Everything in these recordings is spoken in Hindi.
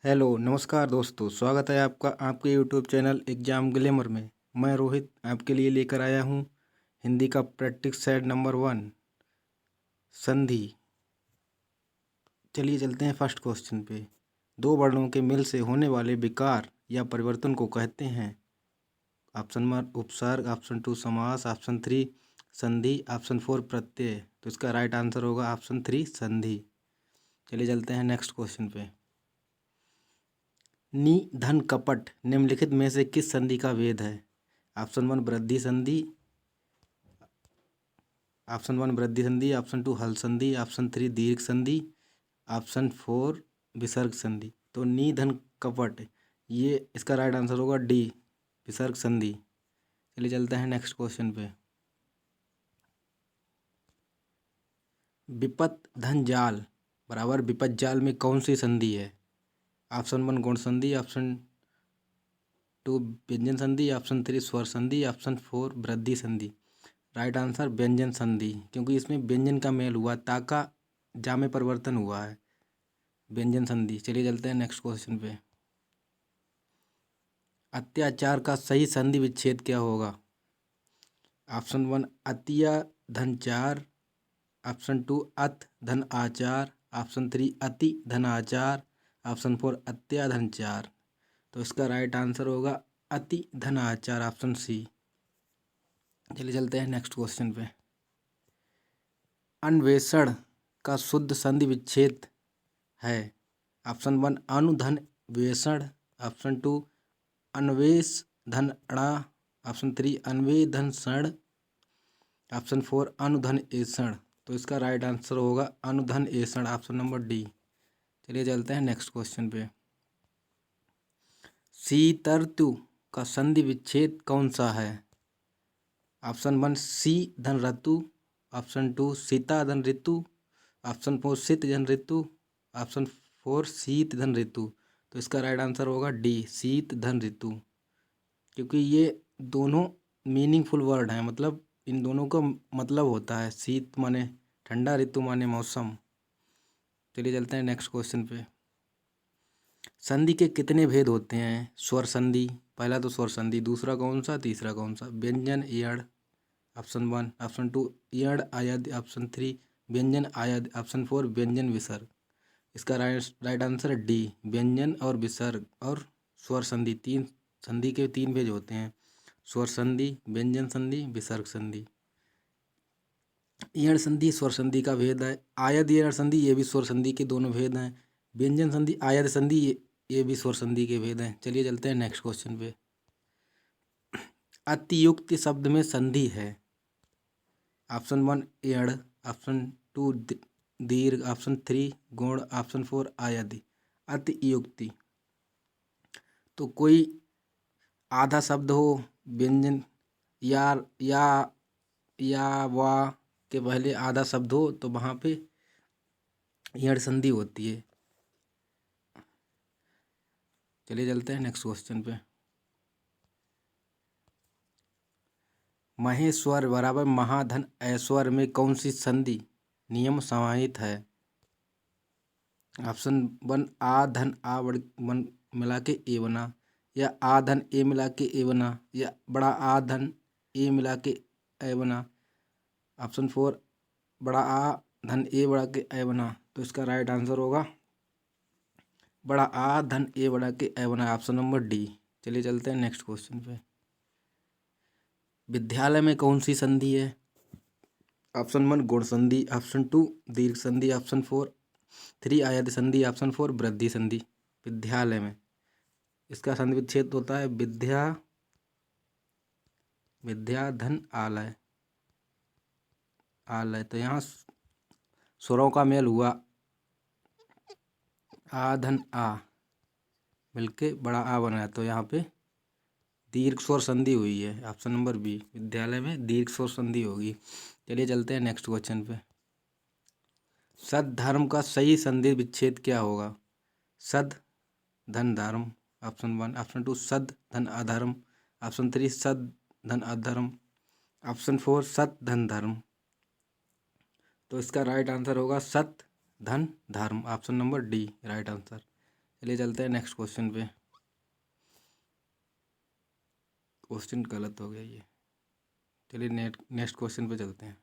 हेलो नमस्कार दोस्तों, स्वागत है आपका आपके यूट्यूब चैनल एग्जाम ग्लैमर में। मैं रोहित आपके लिए लेकर आया हूँ हिंदी का प्रैक्टिस सेट नंबर 1 संधि। चलिए चलते हैं फर्स्ट क्वेश्चन पे। दो वर्णों के मिल से होने वाले विकार या परिवर्तन को कहते हैं। ऑप्शन 1 उपसर्ग, ऑप्शन 2 समास, ऑप्शन 3 संधि, ऑप्शन 4 प्रत्यय। तो इसका राइट आंसर होगा ऑप्शन 3 संधि। चलिए चलते हैं नेक्स्ट क्वेश्चन पे। नि धन कपट निम्नलिखित में से किस संधि का भेद है? ऑप्शन 1 वृद्धि संधि, ऑप्शन 2 हल संधि, ऑप्शन 3 दीर्घ संधि, ऑप्शन 4 विसर्ग संधि। तो नि धन कपट, ये इसका राइट आंसर होगा डी विसर्ग संधि। चलिए चलते हैं नेक्स्ट क्वेश्चन पे। विपत धन जाल बराबर विपत जाल में कौन सी संधि है? ऑप्शन 1 गुण संधि, ऑप्शन 2 व्यंजन संधि, ऑप्शन 3 स्वर संधि, ऑप्शन 4 वृद्धि संधि। राइट आंसर व्यंजन संधि, क्योंकि इसमें व्यंजन का मेल हुआ, ता का जा में परिवर्तन हुआ है, व्यंजन संधि। चलिए चलते हैं नेक्स्ट क्वेश्चन पे। अत्याचार का सही संधि विच्छेद क्या होगा? ऑप्शन 1 अतिया धन चार, ऑप्शन 2 अत धन आचार, ऑप्शन 3 अति धन आचार, ऑप्शन 4 अत्या धन चार। तो इसका राइट आंसर होगा अति धन आचार, ऑप्शन सी। चलिए चलते हैं नेक्स्ट क्वेश्चन पे। अन्वेषण का शुद्ध संधि विच्छेद है। ऑप्शन 1 अनुधन वेषण, ऑप्शन 2 अन्वेष धन अणा, ऑप्शन 3 अन्वेधन षण, ऑप्शन 4 अनुधन एषण। तो इसका राइट आंसर होगा अनुधन एषण, ऑप्शन नंबर डी। चलिए चलते हैं नेक्स्ट क्वेश्चन पे। शीतर्तु का संधि विच्छेद कौन सा है? ऑप्शन 1 सी धन ऋतु, ऑप्शन 2 सीता धन ऋतु, ऑप्शन 4 शीत धन ऋतु, ऑप्शन 4 शीत धन ऋतु। तो इसका राइट आंसर होगा डी शीत धन ऋतु, क्योंकि ये दोनों मीनिंगफुल वर्ड हैं, मतलब इन दोनों का मतलब होता है शीत माने ठंडा, ऋतु माने मौसम। चलिए चलते हैं नेक्स्ट क्वेश्चन पे। संधि के कितने भेद होते हैं? स्वर संधि, पहला तो स्वर संधि, दूसरा कौन सा, तीसरा कौन सा? व्यंजन यड़, ऑप्शन 1, ऑप्शन 2 यड़ आयद, ऑप्शन 3 व्यंजन आयद, ऑप्शन 4 व्यंजन विसर्ग। इसका राइट आंसर है डी व्यंजन और विसर्ग और स्वर संधि। तीन संधि के तीन भेद होते हैं, स्वर संधि, व्यंजन संधि, विसर्ग संधि। यण संधि स्वर संधि का भेद है, आयद यण संधि ये भी स्वर संधि के दोनों भेद हैं, व्यंजन संधि आयद संधि ये भी स्वर संधि के भेद हैं। चलिए चलते हैं नेक्स्ट क्वेश्चन पे। अतियुक्त शब्द में संधि है। ऑप्शन 1 यण, ऑप्शन 2 दीर्घ, ऑप्शन 3 गुण, ऑप्शन 4 आयदि। अतियुक्ति तो कोई आधा शब्द हो व्यंजन या वा के पहले आधा शब्द हो तो वहाँ पे यण संधि होती है। चलिए चलते हैं नेक्स्ट क्वेश्चन पे। महेश्वर बराबर महाधन ऐश्वर्य में कौन सी संधि नियम समाहित है? ऑप्शन 1 आ धन आ वन मिला के ए बना, या आ धन ए मिला के ए बना, या बड़ा आ धन ए मिला के ए बना, ऑप्शन 4 बड़ा आ धन ए बड़ा के ए बना। तो इसका राइट आंसर होगा बड़ा आ धन ए बड़ा के ए बना, ऑप्शन नंबर डी। चलिए चलते हैं नेक्स्ट क्वेश्चन पे। विद्यालय में कौन सी संधि है? ऑप्शन 1 गुण संधि, ऑप्शन 2 दीर्घ संधि, ऑप्शन 3 आयत संधि, ऑप्शन 4 वृद्धि संधि। विद्यालय में इसका संधि विच्छेद होता है विद्या धन आलय, आलय। तो यहाँ स्वरों का मेल हुआ, आ धन आ मिलके बड़ा आ बना है, तो यहाँ पे दीर्घ स्वर संधि हुई है, ऑप्शन नंबर बी। विद्यालय में दीर्घ स्वर संधि होगी। चलिए चलते हैं नेक्स्ट क्वेश्चन पे। सद धर्म का सही संधि विच्छेद क्या होगा? सद धन धर्म, ऑप्शन 1, ऑप्शन 2 सद धन अधर्म, ऑप्शन 3 सद धन अधर्म, ऑप्शन 4 सत धन धर्म। तो इसका राइट आंसर होगा सत धन धर्म, option number D right answer. चलिए चलते हैं नेक्स्ट क्वेश्चन पे। क्वेश्चन गलत हो गया ये। चलिए नेक्स्ट क्वेश्चन पे चलते हैं।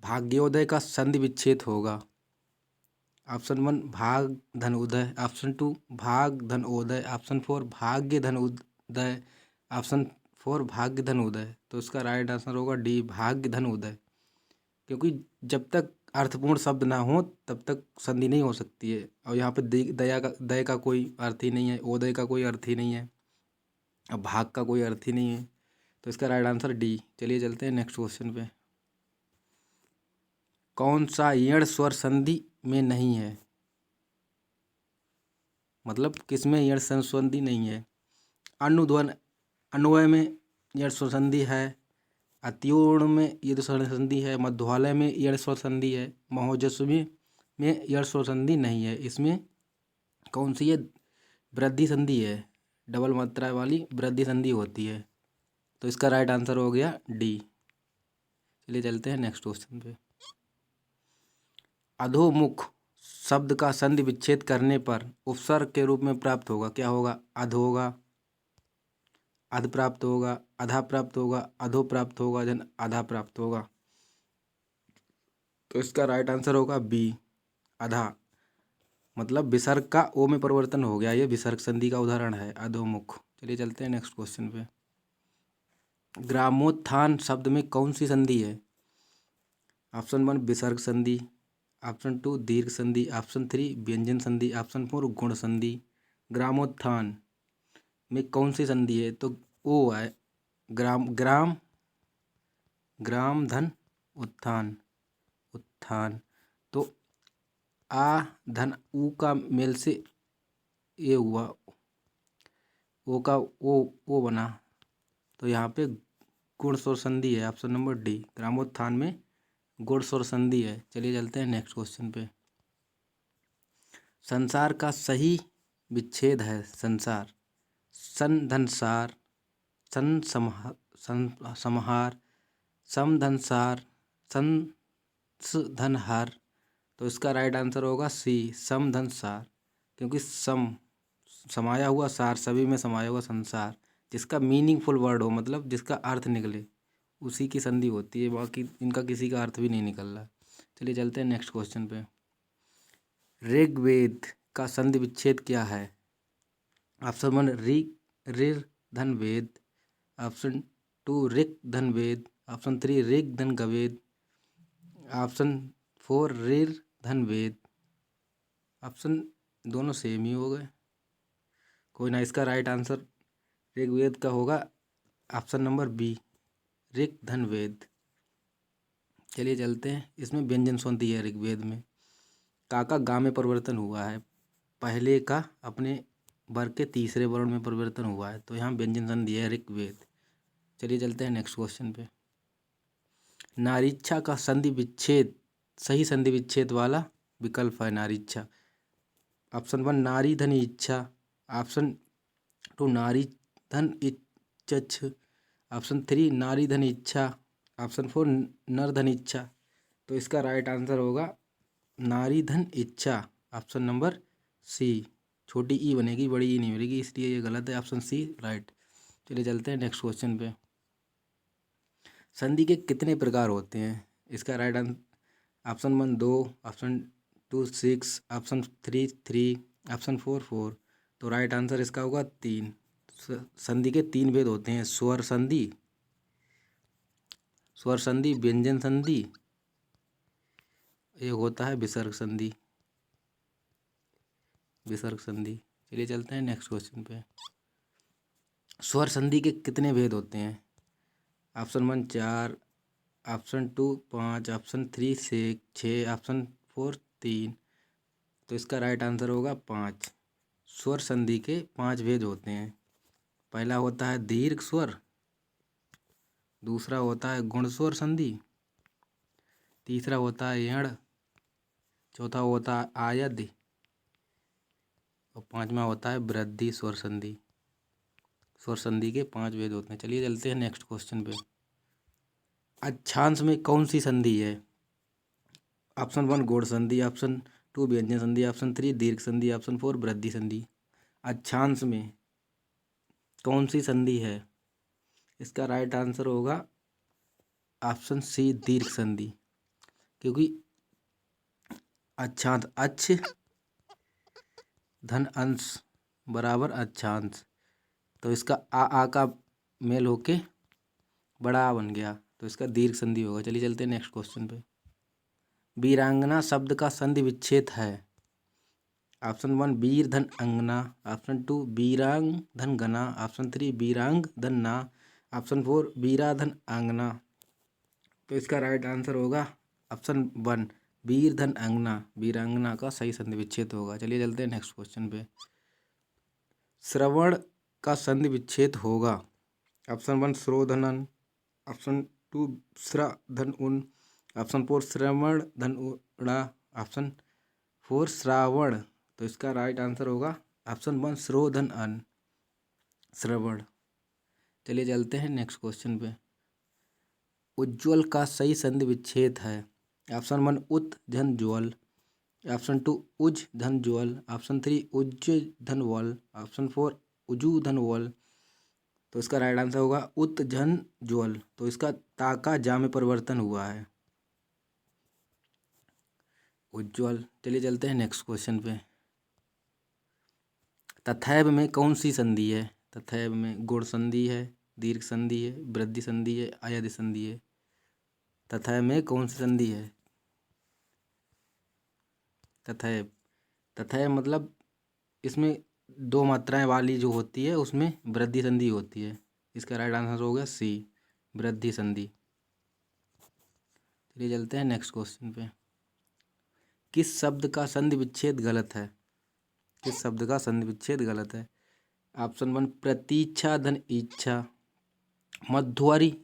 भाग्योदय का संधि विच्छेद होगा। ऑप्शन 1 भाग धन उदय, ऑप्शन 2 भाग धन उदय, ऑप्शन 4 भाग्य धन उदय, ऑप्शन 4 भाग्य धन उदय। तो इसका राइट आंसर होगा डी भाग्य धन उदय। क्योंकि जब तक अर्थपूर्ण शब्द ना हो तब तक संधि नहीं हो सकती है। और यहाँ पे दय का कोई अर्थ ही नहीं है, उदय का कोई अर्थ ही नहीं है, अब भाग का कोई अर्थ ही नहीं है। तो इसका राइट आंसर डी। चलिए चलते हैं नेक्स्ट क्वेश्चन पे। कौन सा यण स्वर संधि में नहीं है? मतलब किसमें यण संधि नहीं है? अनुध्वन अन्वय में यण स्वर संधि है, अत्योण में यण स्वर संधि है, मध्वालय में यण स्वर संधि है, महोजस्वी में यण स्वर संधि नहीं है। इसमें कौन सी है? वृद्धि संधि है, डबल मात्रा वाली वृद्धि संधि होती है। तो इसका राइट आंसर हो गया डी। चलिए चलते हैं नेक्स्ट क्वेश्चन पे। अधोमुख शब्द का संधि विच्छेद करने पर उपसर्ग के रूप में प्राप्त होगा। क्या होगा? अध होगा, अध प्राप्त होगा, अधा प्राप्त होगा, अधो प्राप्त होगा, जन आधा प्राप्त होगा। तो इसका राइट आंसर होगा बी आधा। मतलब विसर्ग का ओ में परिवर्तन हो गया। ये विसर्ग संधि का उदाहरण है अधोमुख। चलिए चलते हैं नेक्स्ट क्वेश्चन पे। ग्रामोत्थान शब्द में कौन सी संधि है? ऑप्शन 1 विसर्ग संधि, ऑप्शन 2 दीर्घ संधि, ऑप्शन 3 व्यंजन संधि, ऑप्शन 4 गुण संधि। ग्रामोत्थान में कौन सी संधि है? तो ओ है ग्राम ग्राम धन उत्थान, उत्थान। तो आ धन ऊ का मेल से ये हुआ, ओ का ओ बना। तो यहाँ पे गुण स्वर संधि है, ऑप्शन नंबर डी। ग्रामोत्थान में गुण स्वर संधि है। चलिए चलते हैं नेक्स्ट क्वेश्चन पे। संसार का सही विच्छेद है संसार। सन धन सार, सन समहार, सम धन सार, सन धन हार। तो इसका राइट आंसर होगा सी सम धन सार। क्योंकि सम समाया हुआ, सार सभी में समाया हुआ संसार, जिसका मीनिंगफुल वर्ड हो, मतलब जिसका अर्थ निकले, उसी की संधि होती है। बाकी इनका किसी का अर्थ भी नहीं निकल रहा। चलिए चलते हैं नेक्स्ट क्वेश्चन पे। ऋग्वेद का संधि विच्छेद क्या है? ऑप्शन 1 ऋ धन वेद, ऑप्शन 2 ऋक धन वेद, ऑप्शन 3 ऋग धन गवेद, ऑप्शन 4 ऋर धन वेद। ऑप्शन दोनों सेम ही हो गए। कोई ना, इसका राइट आंसर ऋग्वेद का होगा ऑप्शन नंबर बी ऋक धन वेद। चलिए चलते हैं। इसमें व्यंजन संधि है ऋग्वेद में। का गा में परिवर्तन हुआ है, पहले का अपने वर्ग के तीसरे वर्ण में परिवर्तन हुआ है। तो यहाँ व्यंजन संधि है ऋग्वेद। चलिए चलते हैं नेक्स्ट क्वेश्चन पे। नारीच्छा का संधि विच्छेद, सही संधि विच्छेद वाला विकल्प है नारीच्छा। ऑप्शन 1 नारी धन इच्छा, ऑप्शन 2 नारी धन इच्छ, ऑप्शन 3 नारी धन इच्छा, ऑप्शन 4 नर धन इच्छा। तो इसका राइट आंसर होगा नारी धन इच्छा, ऑप्शन नंबर सी। छोटी ई बनेगी, बड़ी ई नहीं बनेगी, इसलिए ये गलत है। Option C right. चलिए चलते हैं नेक्स्ट क्वेश्चन पे। संधि के कितने प्रकार होते हैं? इसका right answer option 1 2, option 2 6, option 3 3, option 4 4। तो राइट आंसर इसका होगा 3। संधि के 3 भेद होते हैं, स्वर संधि, व्यंजन संधि, एक होता है विसर्ग संधि, चलिए चलते हैं नेक्स्ट क्वेश्चन पे। स्वर संधि के कितने भेद होते हैं? Option 1 4, option 2 5, option 3 6, option 4 3। तो इसका राइट आंसर होगा 5। स्वर संधि के 5 भेद होते हैं। पहला होता है दीर्घ स्वर, दूसरा होता है गुण स्वर संधि, तीसरा होता है यण, चौथा होता है आयद्य और पांचवा होता है वृद्धि स्वर संधि। स्वर संधि के 5 भेद होते हैं। चलिए चलते हैं नेक्स्ट क्वेश्चन पे। अक्षांश में कौन सी संधि है? ऑप्शन 1 गौड़ संधि, ऑप्शन 2 व्यंजन संधि, ऑप्शन 3 दीर्घ संधि, ऑप्शन 4 वृद्धि संधि। अच्छांश में कौन सी संधि है? इसका राइट आंसर होगा ऑप्शन सी दीर्घ संधि, क्योंकि अक्षांश अक्ष धन अंश बराबर अक्षांश, तो इसका आ का मेल होके बड़ा आ बन गया, तो इसका दीर्घ संधि होगा। चलिए चलते हैं नेक्स्ट क्वेश्चन पे। वीरांगना शब्द का संधि विच्छेद है। ऑप्शन 1 वीर धन अंगना, ऑप्शन 2 वीरांग धन गना, ऑप्शन 3 वीरांग धन ना, ऑप्शन 4 वीरा धन आंगना। तो इसका राइट आंसर होगा ऑप्शन 1 वीर धन अंगना, वीरांगना का सही संधि विच्छेद होगा। चलिए चलते हैं नेक्स्ट क्वेश्चन पे। श्रवण का संधि विच्छेद होगा। ऑप्शन 1 श्रोधन अन, ऑप्शन 2 श्र धन उन, ऑप्शन 4 श्रवण धन उड़ा, ऑप्शन 4 श्रावण। तो इसका राइट आंसर होगा ऑप्शन 1 श्रोधन अन, श्रवण। चलिए चलते हैं नेक्स्ट क्वेश्चन पे। उज्ज्वल का सही संधि विच्छेद है। ऑप्शन 1 उत धन ज्वल, ऑप्शन 2 उज धन ज्वल, ऑप्शन 3 उज्ज धन वल, ऑप्शन 4 उजू धन वल। तो इसका राइट आंसर होगा उत धन ज्वल। तो इसका ताका जा में परिवर्तन हुआ है, उज्ज्वल। चलिए चलते हैं नेक्स्ट क्वेश्चन पे। तथैव में कौन सी संधि है? तथैव में गुण संधि है, दीर्घ संधि है, वृद्धि संधि है, अयधि संधि है। तथैव में कौन सी संधि है? तथैव, तथैव मतलब इसमें दो मात्राएं वाली जो होती है उसमें वृद्धि संधि होती है। इसका राइट आंसर हो गया सी वृद्धि संधि। चलिए चलते हैं नेक्स्ट क्वेश्चन पे। किस शब्द का संधि विच्छेद गलत है? किस शब्द का संधि विच्छेद गलत है? ऑप्शन 1 प्रतीक्षा धन इच्छा, मध्वरी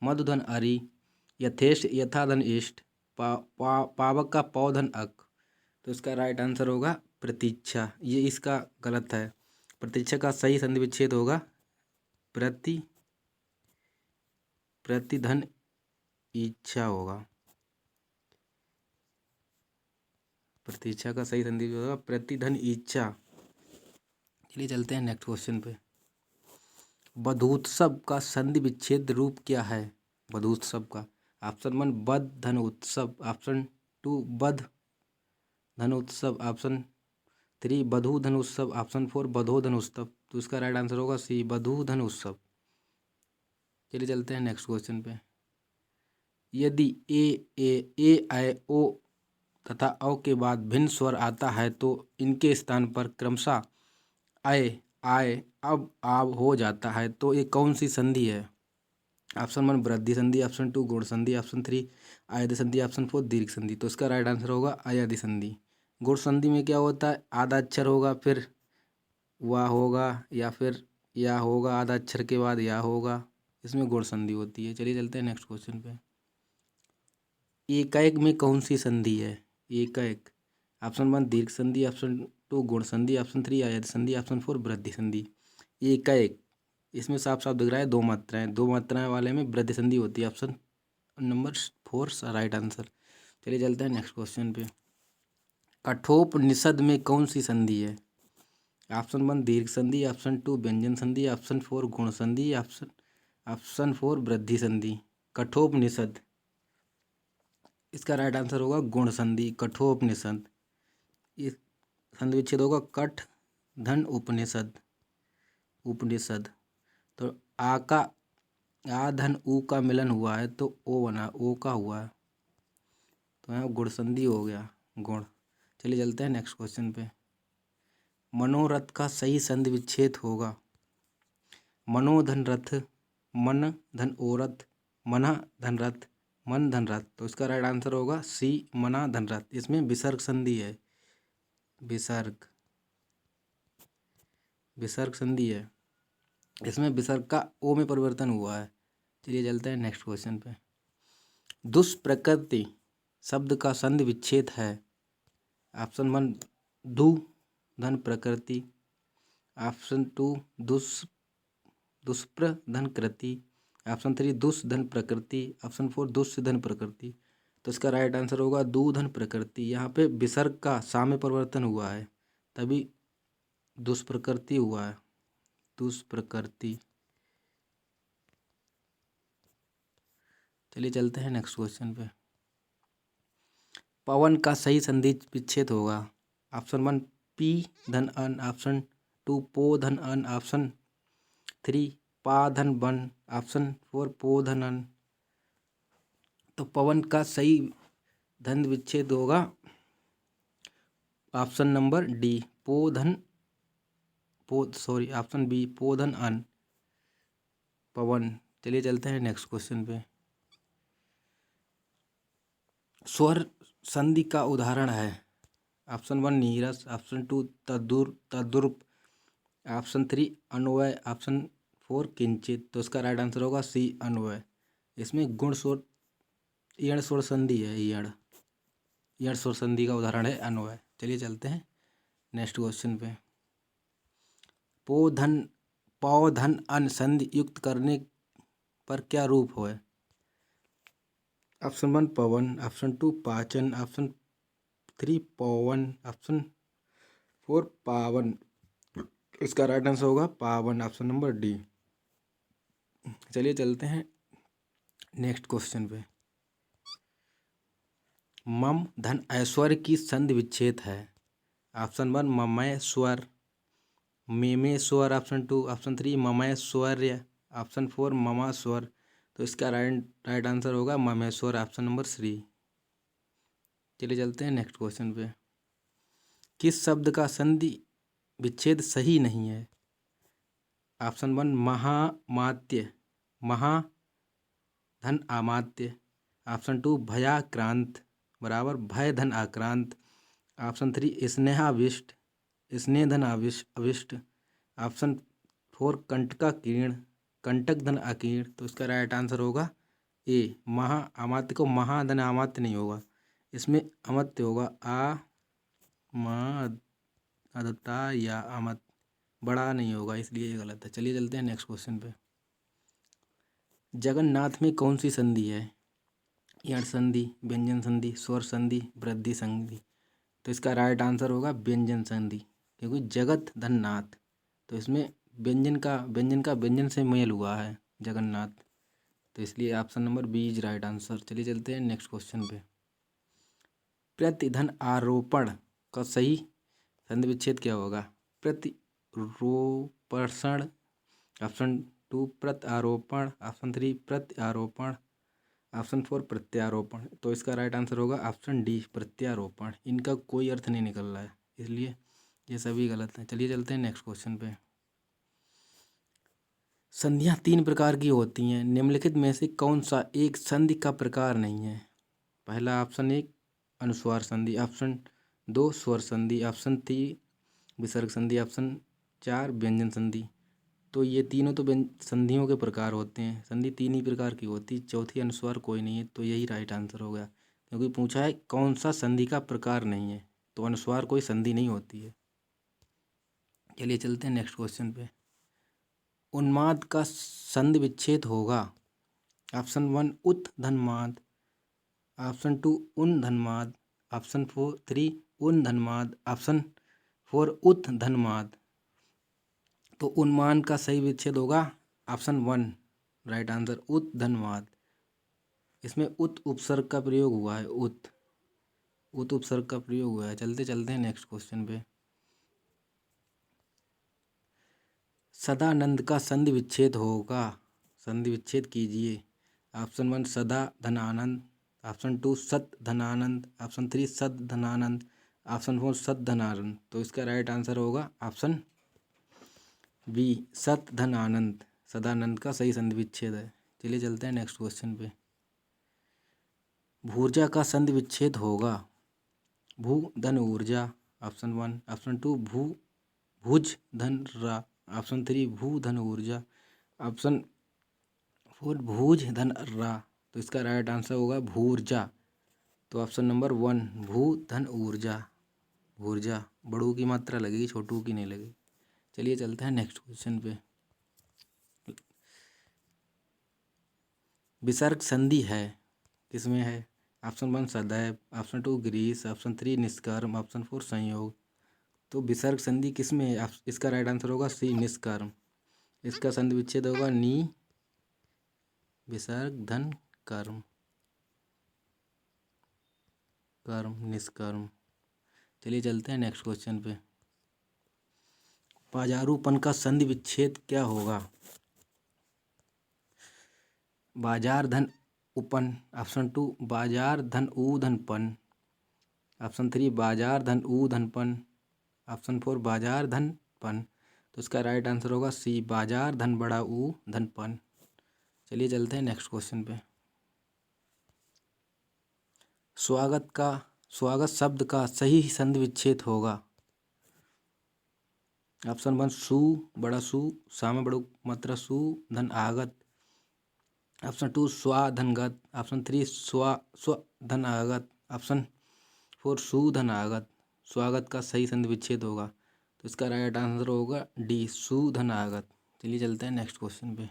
मधु धन अरि, यथेष्ट यथा धन इष्ट, पावक का पौ धन अक। तो इसका राइट आंसर होगा प्रतीक्षा, ये इसका गलत है। प्रतीक्षा का सही संधि विच्छेद होगा प्रति धन इच्छा होगा। प्रतीक्षा का सही संधि होगा प्रति धन इच्छा। चलिए चलते हैं नेक्स्ट क्वेश्चन पे। बधूत्सव का संधि विच्छेद रूप क्या है? बधूत्सव का ऑप्शन 1 बध धन उत्सव, ऑप्शन 2 बध धन उत्सव, ऑप्शन 3 बधू धन उत्सव, ऑप्शन 4 बधो धन उत्सव। तो इसका राइट आंसर होगा सी बधू धन उत्सव। चलिए चलते हैं नेक्स्ट क्वेश्चन पे। यदि ए ऐ ओ तथा औ के बाद भिन्न स्वर आता है तो इनके स्थान पर क्रमशः अय आय अब आव हो जाता है, तो ये कौन सी संधि है? ऑप्शन 1 वृद्धि संधि, ऑप्शन 2 गुण संधि, ऑप्शन 3 अयधि संधि, ऑप्शन 4 दीर्घ संधि। तो इसका राइट आंसर होगा अयधि संधि। गुण संधि में क्या होता है, आधा अक्षर होगा फिर वाह होगा, या फिर या होगा आधा अक्षर के बाद या होगा, इसमें गुण संधि होती है। चलिए चलते हैं नेक्स्ट क्वेश्चन पे। एकैक में कौन सी संधि है? एकैक ऑप्शन 1 दीर्घ संधि, ऑप्शन 2 गुण संधि, ऑप्शन 3 अयधि संधि, ऑप्शन 4 वृद्धि संधि। एकैक इसमें साफ साफ दिख रहा है दो मात्राएं वाले में वृद्धि संधि होती है। Option number 4 right answer. चलिए चलते हैं नेक्स्ट क्वेश्चन पे। कठोपनिषद में कौन सी संधि है? ऑप्शन 1 दीर्घ संधि, ऑप्शन 2 व्यंजन संधि, ऑप्शन 4 गुण संधि, ऑप्शन 4 वृद्धि संधि। कठोपनिषद, इसका राइट आंसर होगा गुण संधि, कठोपनिषद। इस संधि विच्छेद होगा कठ धन उपनिषद, उपनिषद। तो आ का आ धन ऊ का मिलन हुआ है तो ओ बना, ओ का हुआ है, तो यहाँ गुण संधि हो गया, गुण। चलिए चलते हैं नेक्स्ट क्वेश्चन पे। मनोरथ का सही संधि विच्छेद होगा। मनोधन रथ, मन धन ओरथ, मना धन रथ, मन धन रथ। तो इसका राइट आंसर होगा सी मना धन रथ। इसमें विसर्ग संधि है, विसर्ग संधि है, इसमें विसर्ग का ओ में परिवर्तन हुआ है। चलिए चलते हैं नेक्स्ट क्वेश्चन पे। दुष्प्रकृति शब्द का संधि विच्छेद है। ऑप्शन 1 दु धन प्रकृति, ऑप्शन 2 दुष्प्र धन कृति, ऑप्शन 3 दुष धन प्रकृति, ऑप्शन 4 दुष्य धन प्रकृति। तो इसका राइट आंसर होगा दू धन प्रकृति। यहाँ पे विसर्ग का साम्य परिवर्तन हुआ है, तभी दुष्प्रकृति हुआ है, दुष्प्रकृति। चलिए चलते हैं नेक्स्ट क्वेश्चन पे। पवन का सही संधि विच्छेद होगा। ऑप्शन 1 पी धन अन, ऑप्शन 2 पो धन अन, ऑप्शन 3 पा धन वन, ऑप्शन 4 पो धन अन। तो पवन का सही धन विच्छेद होगा option number D, option B पो धन अन, पवन। चलिए चलते हैं नेक्स्ट क्वेश्चन पे। स्वर संधि का उदाहरण है। ऑप्शन 1 नीरस, ऑप्शन 2 तद्रुप, ऑप्शन 3 अन्वय, ऑप्शन 4 किंचित। तो इसका राइट आंसर होगा सी अन्वय। इसमें गुण स्वर यण स्वर संधि है, यण स्वर संधि का उदाहरण है अन्वय। चलिए चलते हैं नेक्स्ट क्वेश्चन पे। पौ धन अन संधि युक्त करने पर क्या रूप है। ऑप्शन 1 पवन, ऑप्शन 2 पाचन, ऑप्शन 3 पवन, ऑप्शन 4 पावन। इसका राइट आंसर होगा पावन, ऑप्शन नंबर डी। चलिए चलते हैं नेक्स्ट क्वेश्चन पे। मम धन ऐश्वर्य की संधि विच्छेद है। ऑप्शन 1 ममय स्वर, मेमे स्वर, ऑप्शन 2, ऑप्शन 3 ममय स्वर्य, ऑप्शन 4 ममा स्वर। तो इसका राइट आंसर होगा ममेश्वर, ऑप्शन नंबर 3। चलिए चलते हैं नेक्स्ट क्वेश्चन पे। किस शब्द का संधि विच्छेद सही नहीं है। ऑप्शन 1 महामात्य, महा धन अमात्य, ऑप्शन 2 भयाक्रांत बराबर भय धन आक्रांत, ऑप्शन 3 स्नेहाविष्ट, स्नेह धन अविष्ट, ऑप्शन 4 कंटका कीर्ण, कंटक धन अकीर्ण। तो इसका राइट आंसर होगा ए, महा अमात्य को महा धन अमात्य नहीं होगा, इसमें अमत्य होगा, आ मा अदता या अमत, बड़ा नहीं होगा, इसलिए ये गलत है। चलिए चलते हैं नेक्स्ट क्वेश्चन पे। जगन्नाथ में कौन सी संधि है। यण संधि, व्यंजन संधि, स्वर संधि, वृद्धि संधि। तो इसका राइट आंसर होगा व्यंजन संधि, क्योंकि जगत धन नाथ, तो इसमें व्यंजन से मेल हुआ है जगन्नाथ, तो इसलिए option number B is right answer. चलिए चलते हैं नेक्स्ट क्वेश्चन पे। प्रतिधन आरोपण का सही संधि विच्छेद क्या होगा। प्रतिरोपण, ऑप्शन 2 प्रत्यारोपण, ऑप्शन 3 प्रत्यारोपण, ऑप्शन 4 प्रत्यारोपण। तो इसका राइट आंसर होगा ऑप्शन डी प्रत्यारोपण। इनका कोई अर्थ नहीं निकल रहा है, इसलिए ये सभी गलत हैं। चलिए चलते हैं नेक्स्ट क्वेश्चन पे। संधियाँ 3 प्रकार की होती हैं, निम्नलिखित में से कौन सा एक संधि का प्रकार नहीं है। पहला ऑप्शन 1 अनुस्वार संधि, ऑप्शन 2 स्वर संधि, ऑप्शन 3 विसर्ग संधि, ऑप्शन 4 व्यंजन संधि। तो ये तीनों तो संधियों के प्रकार होते हैं, संधि 3 ही प्रकार की होती, चौथी अनुस्वार कोई नहीं है, तो यही राइट आंसर हो गया, क्योंकि पूछा है कौन सा संधि का प्रकार नहीं है, तो अनुस्वार कोई संधि नहीं होती है। चलिए चलते हैं नेक्स्ट क्वेश्चन पे। उन्माद का संधि विच्छेद होगा। ऑप्शन 1 उत धनमाद, ऑप्शन 2 उन धनमाद, ऑप्शन 3 उन धनमाद, ऑप्शन 4 उत धनमाद। तो उन्मान का सही विच्छेद होगा ऑप्शन 1 राइट आंसर उत धनमाद। इसमें उत उपसर्ग का प्रयोग हुआ है, उत उपसर्ग का प्रयोग हुआ है। चलते चलते हैं नेक्स्ट क्वेश्चन पे। सदानंद का संधि विच्छेद होगा, संधि विच्छेद कीजिए। ऑप्शन 1 सदा धनानंद, ऑप्शन 2 सत धनानंद, ऑप्शन 3 सद धनानंद, ऑप्शन 4 सत धनानंद। तो इसका राइट आंसर होगा ऑप्शन बी सत धन आनंद। सदानंद का सही संधि विच्छेद है। चलिए चलते हैं नेक्स्ट क्वेश्चन पे। भूर्जा का संधि विच्छेद होगा। भू धन ऊर्जा, ऑप्शन 1, ऑप्शन 2 भुज धन रा, ऑप्शन 3 भू धन ऊर्जा, ऑप्शन 4 भूज धन रा। तो इसका राइट आंसर होगा भूर्जा। तो ऑप्शन नंबर 1 भू धन ऊर्जा, भूर्जा। बड़ों की मात्रा लगेगी, छोटों की नहीं लगेगी। चलिए चलते हैं नेक्स्ट क्वेश्चन पे। विसर्ग संधि है, किसमें है। ऑप्शन 1 सदैव, ऑप्शन 2 ग्रीस, ऑप्शन 3 निष्कर्म, ऑप्शन 4 संयोग। तो विसर्ग संधि किस में है? इसका राइट आंसर होगा सी निष्कर्म। इसका संधि विच्छेद होगा नी विसर्ग धन कर्म, कर्म निष्कर्म। चलिए चलते हैं नेक्स्ट क्वेश्चन पे। बाजारूपन का संधि विच्छेद क्या होगा? बाजार धन उपन, ऑप्शन 2 बाजार धन ऊ धन पन, ऑप्शन 3 बाजार धन ऊ धन पन, ऑप्शन 4 बाजार धन पन। तो इसका राइट आंसर होगा सी बाजार धन बड़ा ऊ धन पन। चलिए चलते हैं नेक्स्ट क्वेश्चन पे। स्वागत शब्द का सही संधि विच्छेद होगा। ऑप्शन 1 सु बड़ा सु, सा में बड़ू मात्रा सु धन आगत, ऑप्शन 2 स्वा धन गत, ऑप्शन 3 स्व धन आगत, ऑप्शन 4 सु धन आगत। स्वागत का सही संधि विच्छेद होगा। तो इसका राइट आंसर होगा डी सु धन आगत। चलिए चलते हैं नेक्स्ट क्वेश्चन पे।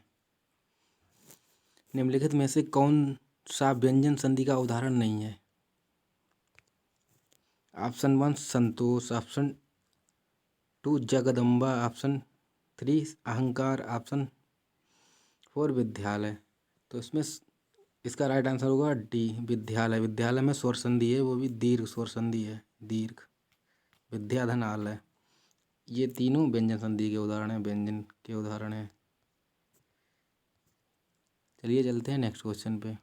निम्नलिखित में से कौन सा व्यंजन संधि का उदाहरण नहीं है? ऑप्शन 1 संतोष, ऑप्शन 2 जगदम्बा, ऑप्शन 3 अहंकार, ऑप्शन 4 विद्यालय। तो इसमें इसका राइट आंसर होगा डी विद्यालय। विद्यालय में स्वर संधि है, वो भी दीर्घ स्वर संधि है, दीर्घ। विद्याधन आलय, ये तीनों व्यंजन संधि के उदाहरण हैं, व्यंजन के उदाहरण हैं। चलिए चलते हैं नेक्स्ट क्वेश्चन पे।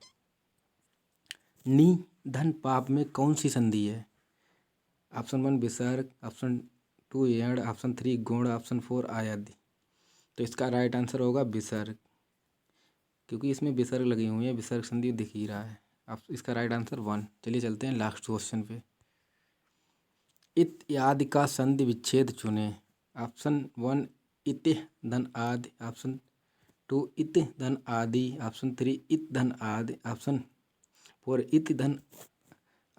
नी धन पाप में कौन सी संधि है? ऑप्शन 1 विसर्ग, ऑप्शन 2 यण, ऑप्शन 3 गुण, ऑप्शन 4 आयादि। तो इसका राइट आंसर होगा विसर्ग, क्योंकि इसमें विसर्ग लगी हुई है, विसर्ग संधि दिख ही रहा है। अब इसका राइट आंसर 1। चलिए चलते हैं लास्ट क्वेश्चन पे। इत आदि का संधि विच्छेद चुने। ऑप्शन 1 इति धन आदि, ऑप्शन 2 इत धन आदि, ऑप्शन 3 इत धन आदि, ऑप्शन 4 इत धन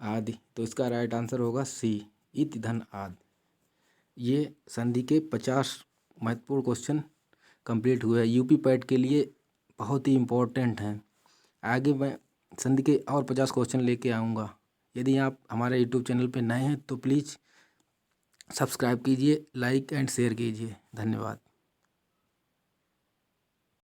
आदि। तो इसका राइट आंसर होगा सी इत धन आदि। ये संधि के 50 महत्वपूर्ण क्वेश्चन कंप्लीट हुए हैं। यूपी पैट के लिए बहुत ही इम्पोर्टेंट हैं। आगे मैं संधि के और 50 क्वेश्चन लेके आऊँगा। यदि आप हमारे यूट्यूब चैनल पे नए हैं तो प्लीज़ सब्सक्राइब कीजिए, लाइक एंड शेयर कीजिए। धन्यवाद।